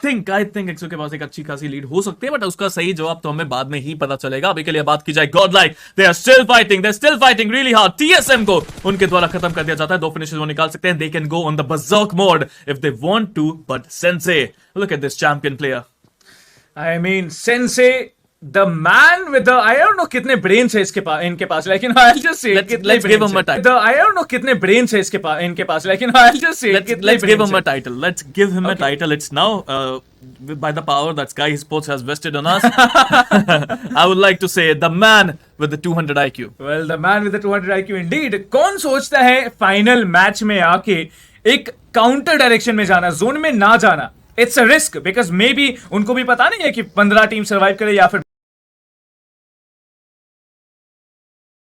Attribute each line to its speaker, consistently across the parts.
Speaker 1: Think एक्सो के पास एक अच्छी खासी लीड हो सकती है, बट उसका सही जवाब तो हमें बाद में ही पता चलेगा। अभी के लिए बात की जाए God like, they are still fighting really hard. TSM को उनके द्वारा खत्म कर दिया जाता है, 2 फिनिशेस वो निकाल सकते हैं। They can go on the berserk mode if they want to, but sensei look at this champion player.
Speaker 2: I mean, Sensei, the man with the I don't know कितने brains है इसके पास, इनके पास, लेकिन I'll just say
Speaker 1: Let's give him a title.
Speaker 2: I don't know कितने brains है इसके पास, इनके पास, लेकिन I'll just say
Speaker 1: Let's give him a title. Let's give him a title. It's now by the power that Sky Sports has vested on us. I would like to say the man with the 200 IQ.
Speaker 2: Well, the man with the 200 IQ indeed. कौन सोचता है final match में आके एक counter direction में जाना, zone में ना जाना? It's a risk, because may be उनको भी पता नहीं है कि 15 टीम सर्वाइव करे या फिर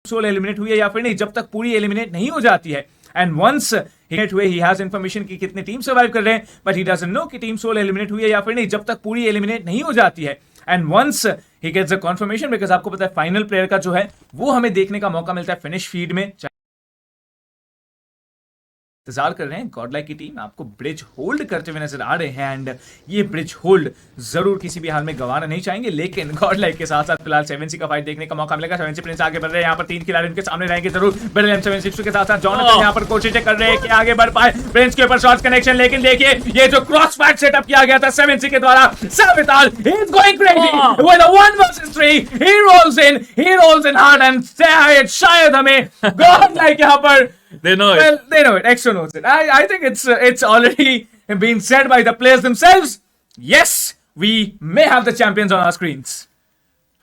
Speaker 2: सोल एलिमिनेट हुई है या फिर नहीं, जब तक पूरी एलिमिनेट नहीं हो जाती है। एंड वंस एलिमिनेट हुए, ही हैज इंफॉर्मेशन कि कितने टीम सर्वाइव कर रहे हैं, बट ही डजंट नो कि टीम सोल एलिमिनेट हुई है या फिर नहीं, जब तक पूरी एलिमिनेट नहीं हो जाती है। And once he gets a confirmation, because आपको पता है फाइनल प्लेयर का जो है वो हमें देखने का मौका मिलता है फिनिश फीड में। इंतजार कर रहे हैं गॉडलाइक की टीम आपको ब्रिज होल्ड करते हुए नजर आ रहे हैं, एंड ये ब्रिज होल्ड जरूर किसी भी हाल में गंवाना नहीं चाहेंगे। लेकिन गॉडलाइक के साथ साथ फिलहाल 7C का फाइट देखने का मौका मिलेगा। 7C प्रिंस आगे बढ़ रहे हैं, यहाँ पर 3 खिलाड़ी उनके सामने रहेंगे जरूर। बेरलेम 762 के साथ साथ जॉनथन यहाँ पर कोशिशें कर रहे हैं कि आगे बढ़ पाए प्रिंस के ऊपर शॉर्ट कनेक्शन, लेकिन देखिए ये जो क्रॉस फाइट सेटअप किया गया था 7C के द्वारा, साबिताल he is going crazy with a 1 versus 3। He rolls in hard and शायद हमें गॉडलाइक यहाँ पर
Speaker 1: They know
Speaker 2: well,
Speaker 1: it.
Speaker 2: they know it. Exo knows it. I think it's already been said by the players themselves. Yes, we may have the champions on our screens.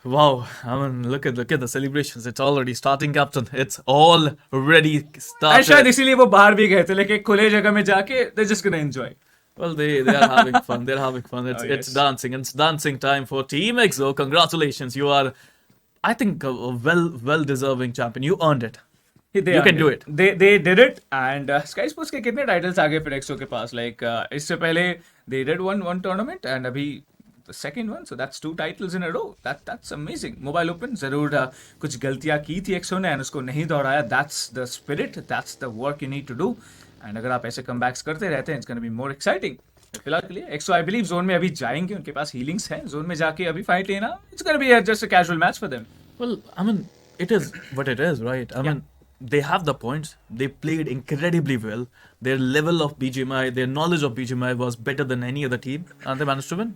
Speaker 1: Wow, I mean, look at the celebrations. It's already starting, Captain. It's already started.
Speaker 2: शायद इसीलिए वो बाहर भी गए थे, लेकिन खुले जगह में जाके they're just gonna enjoy.
Speaker 1: Well, they are having fun. They're having fun. It's
Speaker 2: Oh, yes.
Speaker 1: it's dancing. It's dancing time for Team EXO. Congratulations, you are, I think, a well deserving champion. You earned it. You can do it.
Speaker 2: They did it. And Sky Sports के कितने titles आगे फिर एक्सो के पास? Like इससे पहले they did one tournament and अभी the second one, so that's 2 titles in a row. That's amazing. Mobile Open जरूर कुछ गलतियां की थी एक्सो ने, and उसको नहीं दोहराया. That's the spirit. That's the work you need to do. And अगर आप ऐसे कमबैक्स करते रहते हैं, it's gonna be more exciting. फिलहाल के लिए एक्सो आई बिलीव जोन में अभी जाएंगे, उनके पास हीलिंग्स है, जोन में जाके अभी फाइट लेना, it's gonna be just a casual match for them.
Speaker 1: Well, I mean, it is what it is, right? I mean, they have the points. They played incredibly well. Their level of BGMI, their knowledge of BGMI was better than any other team, and they managed to win.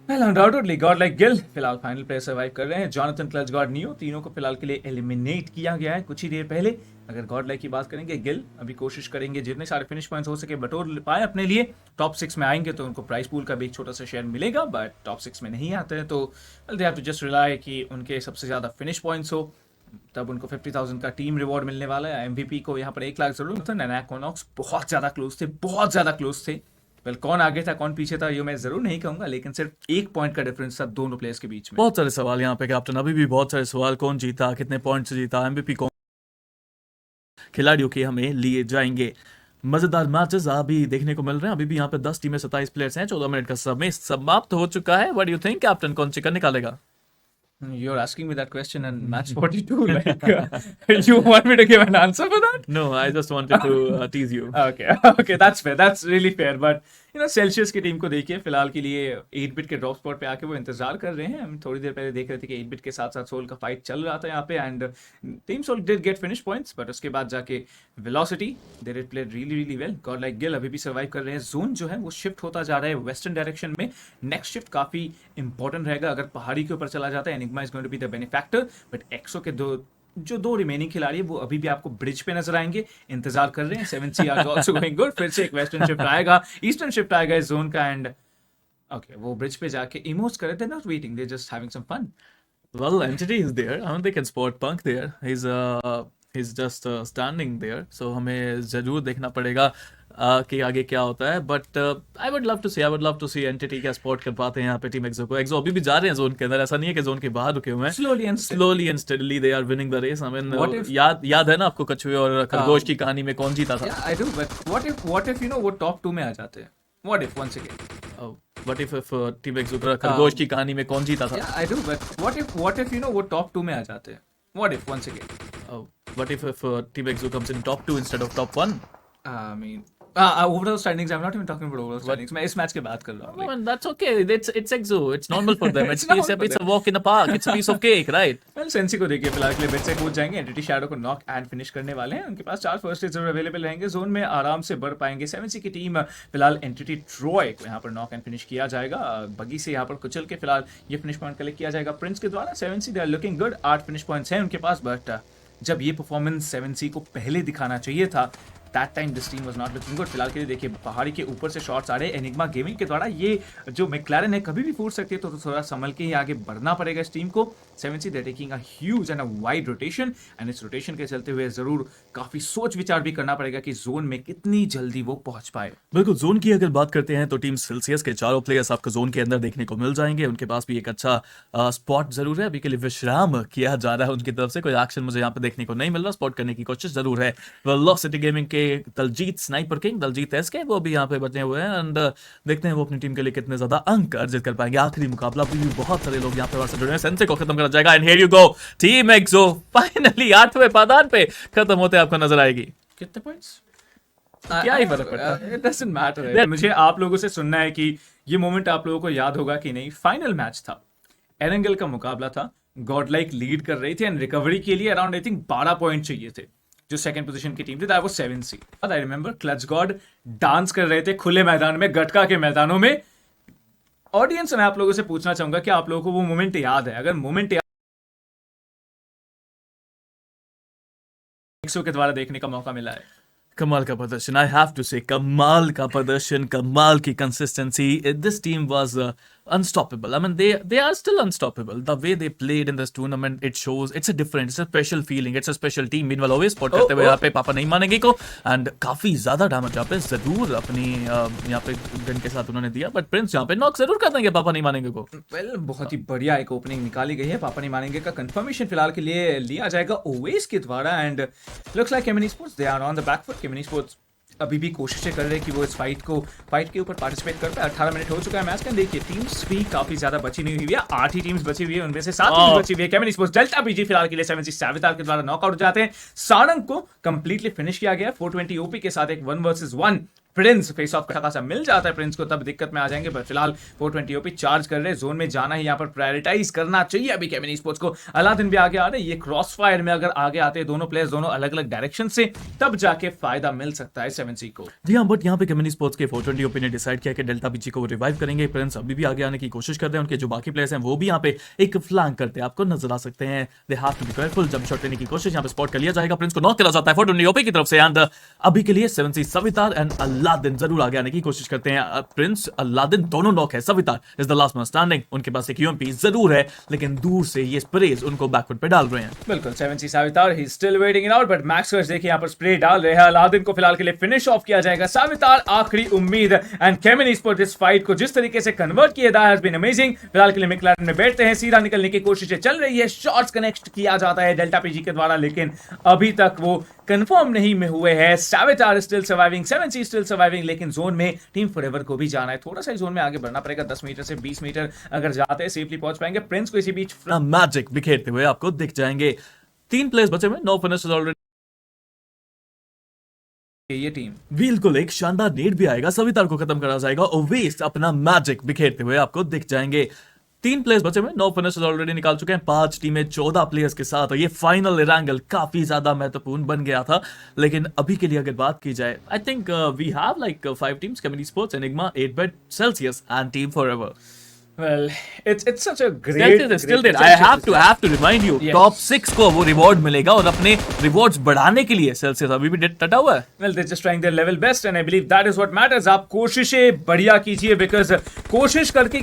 Speaker 2: Well, undoubtedly, God like Gil फिलहाल final player survive कर रहे हैं। Jonathan, clutch God, neo, तीनों को फिलहाल के लिए eliminate किया गया है कुछ ही देर पहले। अगर गॉड लाइक की बात करेंगे, गिल अभी कोशिश करेंगे जितने सारे फिनिश पॉइंट्स हो सके बटोर पाए अपने लिए। टॉप 6 में आएंगे तो उनको प्राइस पूल का भी एक छोटा सा शेयर मिलेगा, बट टॉप 6 में नहीं आते हैं तो they have to just rely कि उनके सबसे ज़्यादा फिनिश पॉइंट्स हो, तब उनको 50,000 का टीम रिवॉर्ड मिलने वाला है। एमवीपी को यहाँ पर 1 लाख जरूर था। नैनाकोनॉक्स बहुत ज़्यादा क्लोज थे। वेल, कौन आगे था कौन पीछे था ये मैं जरूर नहीं कहूंगा, लेकिन सिर्फ 1 पॉइंट का डिफरेंस था दोनों प्लेयर्स के बीच में।
Speaker 1: बहुत सारे सवाल यहाँ पे कैप्टन, अभी भी बहुत सारे सवाल, कौन जीता, कितने पॉइंट से जीता, एमवीपी कौन, खिलाड़ियों के हमें लिए जाएंगे। मजेदार मैचेस अभी देखने को मिल रहे हैं। अभी भी यहाँ पे 10 टीमें 27 प्लेयर्स हैं। 14 मिनट का समय समाप्त हो चुका है। What do you think captain, कौन चिकन निकालेगा?
Speaker 2: You're asking me that question in match 42. Like, you want me to give an answer for that?
Speaker 1: No, I just wanted to tease you.
Speaker 2: Okay, that's fair. That's really fair. But Celsius की team को देखिए, फिलहाल के लिए 8-बिट के drop spot पे आके वो इंतजार कर रहे हैं। हम थोड़ी देर पहले देख रहे थे कि 8-बिट के साथ साथ सोल का फाइट चल रहा था यहाँ पे, and Team Soul did get finish points, but उसके बाद जाके Velocity they did play really well. God like Gill अभी भी सर्वाइव कर रहे हैं। जोन जो है वो शिफ्ट होता जा रहा है वेस्टर्न डायरेक्शन में। नेक्स्ट शिफ्ट काफी इंपॉर्टेंट रहेगा। अगर पहाड़ी के ऊपर चला जाता है, Enigma is going to be the benefactor, but Exo के दो रिमेनिंग खिलाड़ी है वो अभी भी आपको ब्रिज पे नजर आएंगे, इंतजार कर रहे हैं। 7C are also going good. फिर से एक वेस्टर्न शिफ्ट आएगा, ईस्टर्न शिफ्ट आएगा इस जोन का, एंड ओके वो ब्रिज पे जाके इमोट्स कर रहे थे, not waiting, they just having some fun.
Speaker 1: Well, Entity is there. I mean, they can spot Punk there. He's just standing there. So हमें जरूर देखना पड़ेगा कि आगे क्या होता है। But I would love to see Entity क्या स्पॉट कर पाते हैं यहाँ पे टीम एक्सो को। एक्सो अभी भी जा रहे हैं जोन के अंदर, ऐसा नहीं है कि जोन के बाहर रुके हुए हैं। Slowly and steadily they are winning the race. I mean, याद है ना आपको कछुए और खरगोश की कहानी में कौन जीता था?
Speaker 2: Yeah, I do. But what if वो टॉप 2 में आ जाते हैं? What if once again?
Speaker 1: What if team Exo खरगोश की कहानी में कौन जीता था?
Speaker 2: Yeah, I do. But what if वो टॉप 2 में आ जाते हैं? What if once again?
Speaker 1: What if team XO comes in top 2 instead of top 1?
Speaker 2: I mean, overall standings, I am not even talking about overall standings, मैं इस match की बात कर रहा हूँ.
Speaker 1: I mean, that's okay. It's exo. It's normal for them.
Speaker 2: It's normal for
Speaker 1: It's a walk in the park. It's a piece of cake, right?
Speaker 2: Well sensi को देखिए फिलहाल के लिए बेट से कूद जाएंगे, एंटिटी शैडो को नॉक एंड फिनिश करने वाले हैं. उनके पास 4 फर्स्ट एड अवेलेबल रहेंगे, जोन में आराम से बढ़ पाएंगे. 7C की टीम फिलहाल एंटिटी ट्रॉय को यहाँ पर नॉक एंड फिनिश किया जाएगा. बगी से यहाँ पर कुचल के फिलहाल ये फिनिश पॉइंट कलेक्ट किया जाएगा प्रिंस के द्वारा. 7C they are looking good, 8 finish points हैं उनके पास. बट जब ये परफॉर्मेंस 7C को पहले दिखाना चाहिए था, that time this team was not looking good. फिलहाल के लिए देखिए पहाड़ी के ऊपर से शॉट्स आ रहे हैं एनिग्मा गेमिंग के द्वारा. ये जो मैक्लारेन है कभी भी फूट सकती है, तो थोड़ा संभल के ही आगे बढ़ना पड़ेगा इस टीम को. 7C they taking a huge and a wide rotation, and इस रोटेशन के चलते हुए जरूर काफी सोच विचार भी करना पड़ेगा कि जोन में कितनी जल्दी वो पहुंच पाए.
Speaker 1: बिल्कुल, जोन की अगर बात करते हैं तो टीम सेल्सियस के चारों प्लेयर्स आपको जोन के अंदर देखने को मिल जाएंगे. उनके पास भी एक अच्छा स्पॉट जरूर है. अभी के लिए विश्राम किया जा रहा है उनकी तरफ से. कोई एक्शन मुझे यहाँ पे देखने को नहीं मिल रहा. स्पॉट करने की कोशिश जरूर है. वेलोसिटी गेमिंग के Daljeet sniper king, Daljeet S K, वो भी यहाँ पे बचे हुए हैं. एंड देखते हैं वो अपनी टीम के लिए कितने ज्यादा अंक अर्जित कर पाएंगे. आखिरी मुकाबला भी बहुत सारे लोग यहाँ पे जुड़े हैं. सेंसे को खत्म करा जाएगा. And here you go, team Exo finally 8वें पायदान पे खत्म होते आपको नजर आएगी.
Speaker 2: कितने पॉइंट्स
Speaker 1: क्या ही फर्क पड़ता है.
Speaker 2: It doesn't matter. मुझे आप लोगों से सुनना है कि ये मोमेंट आप लोगों को याद होगा कि नहीं. फाइनल मैच था, एरेंगल का मुकाबला था. गॉडलाइक लीड कर रही थी एंड रिकवरी के लिए अराउंड आई थिंक 12 पॉइंट चाहिए थे. जो सेकंड पोजीशन की टीम थी that was 7C. I remember clutch God dance कर रहे थे खुले मैदान में, गटका के मैदानों में. ऑडियंस, मैं आप लोगों से पूछना चाहूंगा कि आप लोगों को वो मोमेंट याद है? अगर मोमेंट के द्वारा देखने का मौका मिला है.
Speaker 1: कमाल का प्रदर्शन. आई हैव टू से कमाल का प्रदर्शन, कमाल की consistency. This team was unstoppable. I mean, they are still unstoppable. The way they played in this tournament, it shows. It's a different, it's a special feeling. It's a special team. Meanwhile, always spot करते हुए यहाँ पे पापा नहीं मानेंगे को, and काफी ज्यादा डैमेज यहाँ पे जरूर अपनी यहाँ पे गन के साथ उन्होंने दिया. बट प्रिंस यहाँ पे नॉक जरूर कर देंगे पापा नहीं मानेंगे को.
Speaker 2: वेल बहुत ही बढ़िया एक ओपनिंग निकाली गई है. पापा नहीं मानेंगे का कंफर्मेशन फिलहाल के लिए लिया जाएगा ओवेस के द्वारा. And looks like Kemini sports they are on the back foot. Kemini sports अभी भी कोशिशें कर रहे हैं कि वो इस फाइट के ऊपर पार्टिसिपेट कर पाए. 18 मिनट हो चुका है मैच का. देखिए टीम्स भी काफी ज्यादा बची नहीं हुई है. 8 ही टीम्स बची हुई है, उनमें से 7 टीम्स बची हुई है. केमिनी स्पोर्ट्स डेल्टा पीजी फिलहाल के लिए 7C सावितार के द्वारा नॉकआउट हो जाते हैं. सारंग को कंप्लीटली फिनिश किया गया 420 ओपी के साथ. एक 1 वर्सेस 1 प्रिंस फेस ऑफ खासा मिल जाता है प्रिंस को, तब दिक्कत में आ जाएंगे. पर फिलहाल 420 ओपी चार्ज कर रहे हैं. जोन में जाना ही यहाँ पर प्रायोरिटाइज करना चाहिए अभी केमिनी स्पोर्ट्स को. अलादीन भी आगे आ रहे हैं. ये क्रॉस फायर में अगर आगे आते हैं दोनों प्लेयर्स, दोनों अलग अलग डायरेक्शन से, तब जाके फायदा मिल सकता है 7C को.
Speaker 1: जी हाँ, बट यहाँ पे केमिनी स्पोर्ट्स के 420 ओपी ने डिसाइड किया कि डेल्टा पीजी को रिवाइव करेंगे. प्रिंस अभी भी आगे आने की कोशिश कर रहे हैं. उनके जो बाकी प्लेयर्स हैं वो भी यहाँ पे एक फ्लैंक करते हैं आपको नजर आ सकते हैं. They have to be careful. जब शॉट लेने की कोशिश यहाँ पे स्पॉट कर लिया जाएगा. प्रिंस को नॉक किया जाता है 420 ओपी की तरफ से. एंड अभी के लिए 7C सवितार एंड अलादीन जरूर आगे की कोशिश करते हैं. प्रिंस अलादीन दोनों नॉक है. Savitar is the last man standing. उनके पास एक यूएमपी जरूर है, लेकिन दूर से ये स्प्रेज उनको बैकफुट पे डाल रहे हैं.
Speaker 2: बिल्कुल 7C Savitar he still waiting it out. But Max curse देखिए यहाँ पर स्प्रे डाल रहे हैं. अलादीन को फिलहाल के लिए फिनिश ऑफ किया जाएगा. सावितार आखिरी उम्मीद. एंड केमिनी स्पोर्ट्स इस फाइट को जिस तरीके से कन्वर्ट किया दैट हैज बीन अमेजिंग. फिलहाल के लिए मैक्लारेन में बैठते हैं. सीधा निकलने की कोशिशें चल रही है. शॉट्स कनेक्ट किया जाता है डेल्टा पीजी के द्वारा, लेकिन अभी तक वो कंफर्म नहीं में हुए हैं. Savitar still surviving, 7C still surviving. लेकिन जोन में टीम फॉरएवर को भी जाना है. थोड़ा सा जोन में आगे बढ़ना पड़ेगा. 10 मीटर से 20 मीटर अगर जाते हैं सेफली पहुंच पाएंगे. प्रिंस को इसी बीच
Speaker 1: मैजिक बिखेरते हुए आपको दिख जाएंगे. 3 प्लेयर्स बचे हुए, 9 फिनिशर्स ऑलरेडी.
Speaker 2: ये टीम
Speaker 1: बिल्कुल एक शानदार नेट भी आएगा. सवितार को खत्म करा जाएगा. ओवेस अपना मैजिक बिखेरते हुए आपको दिख जाएंगे. 3 प्लेयर्स बचे हुए, 9 फिनिशर्स ऑलरेडी निकाल चुके हैं. 5 टीमें 14 प्लेयर्स के साथ. और ये फाइनल एरंगल काफी ज्यादा महत्वपूर्ण बन गया था. लेकिन अभी के लिए अगर बात की जाए, I think we have like 5 teams: Kemini sports, Enigma, 8BET, Celsius and team Forever.
Speaker 2: Well, it's such a great.
Speaker 1: Still there. I have to remind you. Yes. Top 6 को वो रिवॉर्ड मिलेगा और अपने रिवॉर्ड्स बढ़ाने के लिए सेल्सियस अभी भी टटा हुआ है.
Speaker 2: Well, they're just trying their level best and I believe that is what matters. आप कोशिशें बढ़िया कीजिए because कोशिश करके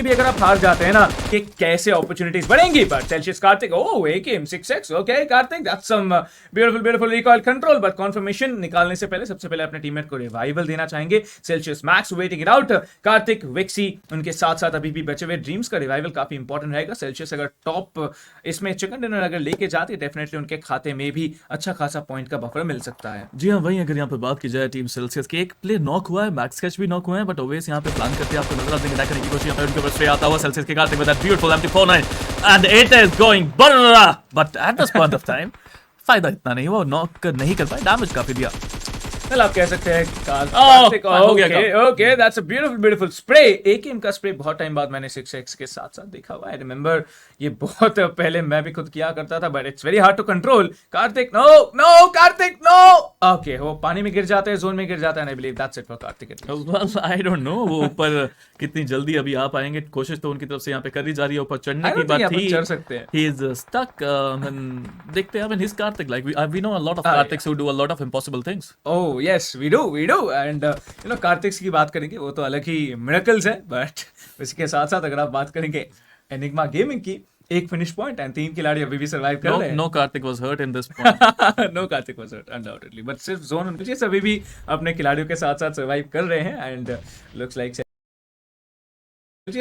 Speaker 2: भी अगर आप हार जाते हैं ना, कि कैसे अपॉर्चुनिटीज बढ़ेंगी. But Celsius Karthik, oh एक aim 6x, okay Karthik, that's some beautiful recoil control. But confirmation निकालने से पहले सबसे पहले अपने टीममेट को रिवाइवल देना चाहेंगे. Celsius Max waiting it out. Karthik, Vixie उनके साथ साथ भी बचे हुए. ड्रीम्स का रिवाइवल काफी इंपॉर्टेंट रहेगा. सेल्सियस अगर टॉप इसमें चिकन डिनर अगर लेके जाती है, डेफिनेटली उनके खाते में भी अच्छा खासा पॉइंट का बफर मिल सकता है.
Speaker 1: जी हाँ, वहीं अगर यहाँ पे बात की जाए टीम सेल्सियस के, एक प्लेयर नॉक हुआ है, मैक्स कैच भी नॉक हुआ है. बट ओवेस यहाँ पे प्लान करते हैं आपको नजर आते हैं करने की कोशिश. यहाँ पे उनके ऊपर स्प्रे आता हुआ सेल्सियस के Kartik with that beautiful MP49 and it is going Barra. But at this point of time फायदा इतना नहीं हुआ. नॉक नहीं कर पाए, डैमेज काफी दिया.
Speaker 2: चल आप कह सकते हैं
Speaker 1: कार्तिक, हो गया
Speaker 2: ओके
Speaker 1: काम।
Speaker 2: Okay that's a beautiful spray. AKM का स्प्रे बहुत टाइम बाद मैंने 6x के साथ साथ देखा हुआ। आई रिमेंबर ये बहुत पहले मैं भी खुद किया करता था, but it's very hard to control. Kartik no no, Kartik no. Okay वो पानी में गिर जाते हैं, जोन में गिर जाता है, I believe that's it for Kartik.
Speaker 1: Well, I don't know वो ऊपर कितनी जल्दी अभी आ पाएंगे। कोशिश तो उनकी तरफ से यहाँ पे करी जा रही है, ऊपर चढ़ने
Speaker 2: आई
Speaker 1: की
Speaker 2: डोंट
Speaker 1: बात
Speaker 2: थिंक यहाँ
Speaker 1: थी।
Speaker 2: पर चढ़ सकते हैं।
Speaker 1: He is stuck. देखते हैं। I mean, he's Karthik. Like we know a lot of Kartiks who do a lot of impossible things.
Speaker 2: Oh yes, we do, and Kartik की बात करेंगे, वो तो अलग ही मिरेकल्स है, बट उसके साथ साथ अगर आप बात करेंगे एनिग्मा गेमिंग की, एक फिनिश पॉइंट एंड 3 खिलाड़ी अभी भी सर्वाइव कर रहे हैं।
Speaker 1: No Karthik was hurt in this point.
Speaker 2: No Kartik was hurt undoubtedly, but सिर्फ जोन उनके अभी भी अपने खिलाड़ियों के साथ साथ सर्वाइव कर रहे हैं एंड लुक्स लाइक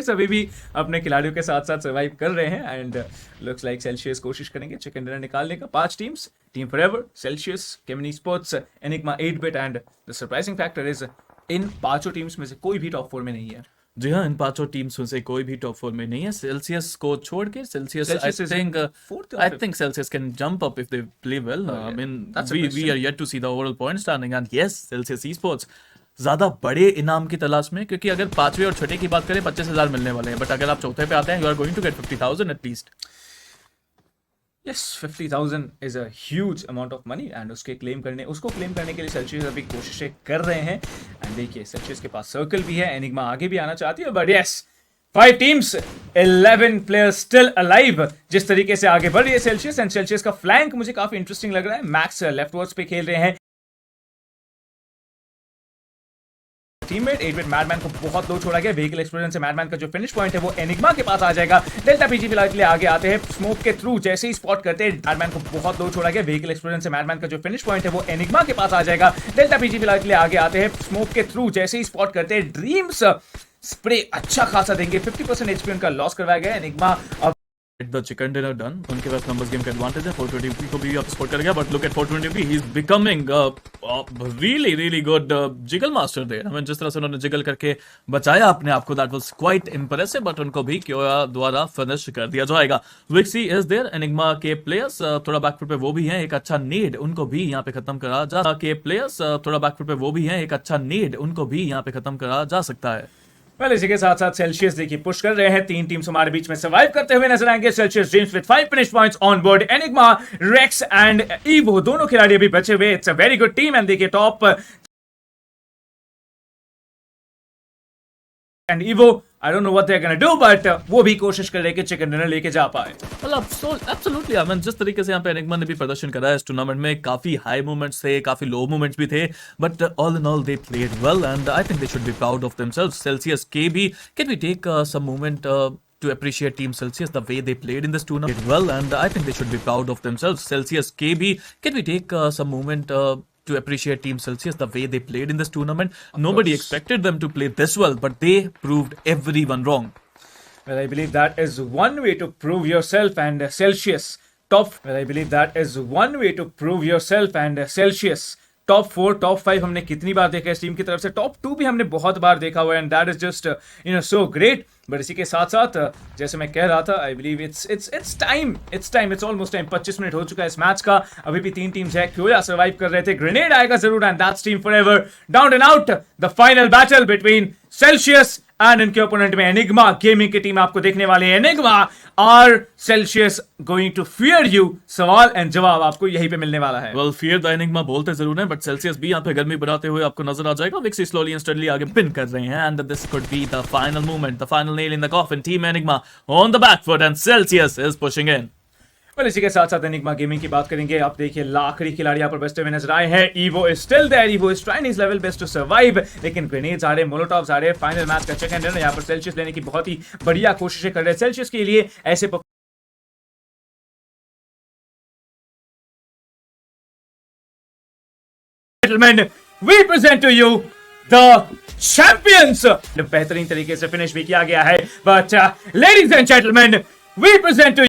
Speaker 2: अभी भी अपने खिलाड़ियों के साथ साथ सर्वाइव कर रहे हैं एंड लुक्स लाइक सेल्सियस कोशिश करेंगे चिकन डिनर निकालने का। 5 teams, team Forever, Celsius, Kemini sports, Enigma, 8-bit and the surprising factor is इन पांचों टीम्स में से कोई भी टॉप 4 में नहीं है।
Speaker 1: जी हाँ, इन पांचों टीम्स में से कोई भी टॉप 4 में नहीं है। सेल्सियस को छोड़ के Celsius
Speaker 2: Celsius is in fourth or
Speaker 1: I
Speaker 2: fifth?
Speaker 1: think Celsius can jump up if they play well. I
Speaker 2: Okay.
Speaker 1: mean,
Speaker 2: That's a
Speaker 1: we
Speaker 2: question.
Speaker 1: are yet to see the overall point standing and yes, Celsius esports ज्यादा बड़े इनाम की तलाश में, क्योंकि अगर पांचवे और छठे की बात करें 25,000 मिलने वाले हैं, बट अगर आप चौथे पे आते हैं you are going to get 50,000 at least.
Speaker 2: Yes 50,000 is a huge amount of money and उसको क्लेम करने के लिए सेल्सियस अभी कोशिशें कर रहे हैं एंड देखिए सेल्सियस के पास सर्कल भी है, एनिग्मा आगे भी आना चाहती है, but yes 5 teams 11 players still alive. जिस तरीके से आगे बढ़ रही है सेल्सियस एंड सेल्सियस का फ्लैंक मुझे काफी इंटरेस्टिंग लग रहा है। मैक्स लेफ्टवर्ड्स पे खेल रहे हैं, टीममेट 8-bit मैडमैन को बहुत लो छोड़ा गया। व्हीकल एक्सप्लोजन से मैडमैन का जो फिनिश पॉइंट है वो एनिग्मा के पास आ जाएगा। डेल्टा पीजी फिलहाल के लिए आगे आते हैं, स्मोक के थ्रू जैसे ही स्पॉट करते हैं मैडमैन को बहुत लो छोड़ा गया। व्हीकल एक्सप्लोजन से मैडमैन का जो फिनिश पॉइंट है वो एनिग्मा के पास आ जाएगा। डेल्टा पीजी फिलहाल के लिए आगे आते हैं, स्मोक के थ्रू जैसे ही स्पॉट करते हैं ड्रीम्स स्प्रे अच्छा खासा देंगे। 50% एचपी उनका लॉस करवाया गया। एनिग्मा अब
Speaker 1: Get the chicken dinner done. उनके पास numbers game का advantage है। 420p को भी आप support कर गया, but look at 420p. He's becoming really good jiggle master there. I mean, जिस तरह से उन्होंने jiggle करके बचाया अपने आप को, that was quite impressive. But उनको भी क्योया द्वारा finish कर दिया जाएगा। Wixie is there. Enigma के players थोड़ा backfoot पे वो भी हैं, एक अच्छा need उनको भी यहाँ पे खत्म करा जा के players थोड़ा backfoot पे वो भी हैं, एक अच्छा need उनको भी यहाँ पे खत्म करा जा सकता है।
Speaker 2: वेल इसी के साथ साथ सेल्सियस देखिए पुश कर रहे हैं। 3 टीम्स हमारे बीच में सर्वाइव करते हुए नजर आएंगे। Celsius dreams with 5 finish points on board. Enigma, Rex and Evo दोनों खिलाड़ी अभी बचे हुए। It's a very good team and देखिए top and Evo I don't know what they are gonna do, but वो भी कोशिश कर रहे हैं कि चिकन डिनर लेके जा पाए।
Speaker 1: Well, absolutely. I mean, जिस तरीके से यहाँ पे एनिग्मा ने भी प्रदर्शन करा है इस टूर्नामेंट में, काफी हाई मोमेंट्स थे, काफी लो मोमेंट्स भी थे, but all in all they played well and I think they should be proud of themselves. Celsius के भी can we take some moment to appreciate Team Celsius the way they played in this tournament well, and I think they should be proud of themselves. Celsius KB, can we take some moment to appreciate Team Celsius the way they played in this tournament? Nobody expected them to play this well, but they proved everyone wrong.
Speaker 2: Well, I believe that is one way to prove yourself and Celsius top 4 top 5 हमने कितनी बार देखा इस team की तरफ से, top 2 भी हमने बहुत बार देखा हुआ है and that is just so great. But इसी के साथ साथ जैसे मैं कह रहा था, I believe it's time, it's almost time. 25 minute हो चुका है इस मैच का, अभी भी 3 टीम्स है। क्योया सर्वाइव कर रहे थे, ग्रेनेड आएगा जरूर and that's Team Forever down and out. The final battle between Celsius and इनके ओपोनेंट में एनिग्मा गेमिंग की टीम आपको देखने वाले हैं। Enigma or Celsius going to fear you? सवाल एंड जवाब आपको यहीं पे मिलने वाला है।
Speaker 1: Well, fear the Enigma बोलते जरूर हैं, बट सेल्सियस भी यहाँ पे गर्मी बढ़ाते हुए आपको नजर आ जाएगा। विक्सी स्लोली एंड स्टडली आगे पिन कर रहे हैं and this could be the final movement, the final nail in the coffin. Team enigma on the back foot and Celsius is pushing in.
Speaker 2: well, इसी के साथ साथ एनिग्मा गेमिंग की बात करेंगे। आप देखिए आखिरी खिलाड़ी यहाँ पर बचते हुए नजर आए हैं। Evo is still there, Evo is trying his level best to survive, लेकिन ग्रेनेड्स आ रहे, मोलोटॉव्स आ रहे। फाइनल मैच का चिकन डिनर यहाँ पर सेल्सियस लेने की बहुत ही बढ़िया कोशिशें कर रहे हैं। सेल्सियस के लिए ऐसे gentlemen, we present to you the champions। बेहतरीन तरीके से फिनिश भी किया गया है, but ladies and gentleman, we present to you